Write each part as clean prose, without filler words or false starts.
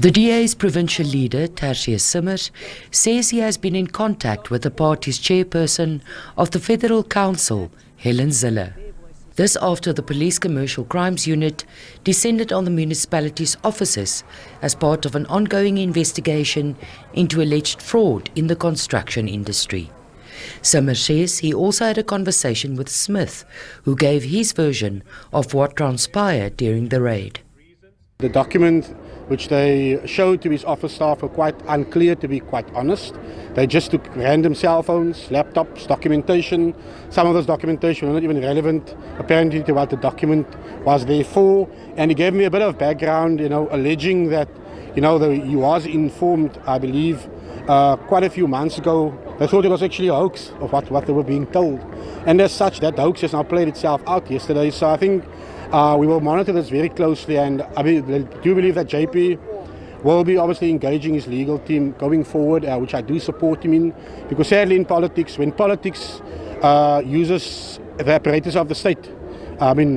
The DA's provincial leader, Tertius Simmers, says he has been in contact with the party's chairperson of the Federal Council, Helen Zille. This after the Police Commercial Crimes Unit descended on the municipality's offices as part of an ongoing investigation into alleged fraud in the construction industry. Simmers says he also had a conversation with Smith, who gave his version of what transpired during the raid. The document which they showed to his office staff were quite unclear, to be quite honest. They just took random cell phones, laptops, documentation. Some of those documentation were not even relevant, apparently, to what the document was there for. And he gave me a bit of background, alleging that, he was informed, I believe, quite a few months ago. They thought it was actually a hoax of what they were being told. And as such, that hoax has now played itself out yesterday. So I think we will monitor this very closely, and I do believe that JP will be obviously engaging his legal team going forward, which I do support him in, because sadly in politics, when politics uses the apparatus of the state,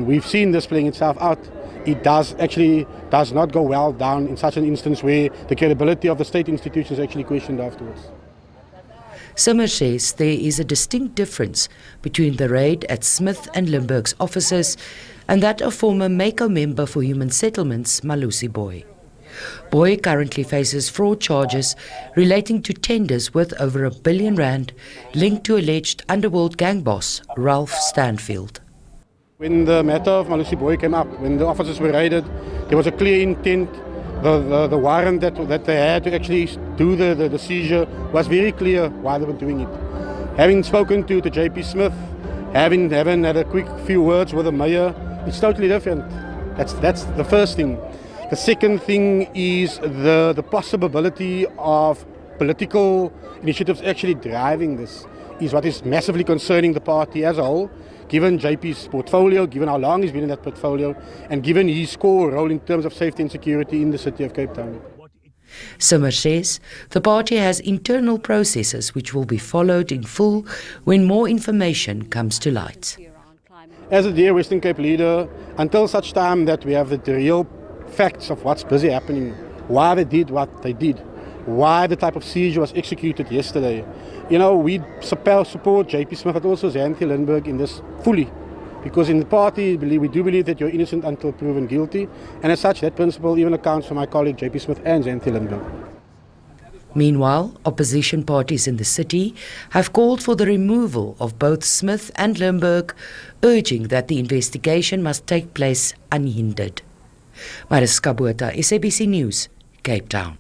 we've seen this playing itself out. It does not go well down in such an instance where the credibility of the state institutions is actually questioned afterwards. Simmers says there is a distinct difference between the raid at Smith and Limberg's offices and that of former Mayco member for Human Settlements, Malusi Boy. Boy currently faces fraud charges relating to tenders worth over R1 billion linked to alleged underworld gang boss Ralph Stanfield. When the matter of Malusi Boy came up, when the offices were raided, there was a clear intent. The warrant that they had to actually do the seizure was very clear why they were doing it. Having spoken to JP Smith, having had a quick few words with the mayor, it's totally different. That's the first thing. The second thing is the possibility of political initiatives actually driving this is what is massively concerning the party as a whole, given JP's portfolio, given how long he's been in that portfolio, and given his core role in terms of safety and security in the city of Cape Town. Simmers says the party has internal processes which will be followed in full when more information comes to light. As a dear Western Cape leader, until such time that we have the real facts of what's busy happening, why they did what they did, why the type of seizure was executed yesterday, we support JP Smith but also Xanthea Limberg in this fully. Because in the party, we do believe that you're innocent until proven guilty. And as such, that principle even accounts for my colleague JP Smith and Xanthea Limberg. Meanwhile, opposition parties in the city have called for the removal of both Smith and Limberg, urging that the investigation must take place unhindered. Mariska Botha, SABC News, Cape Town.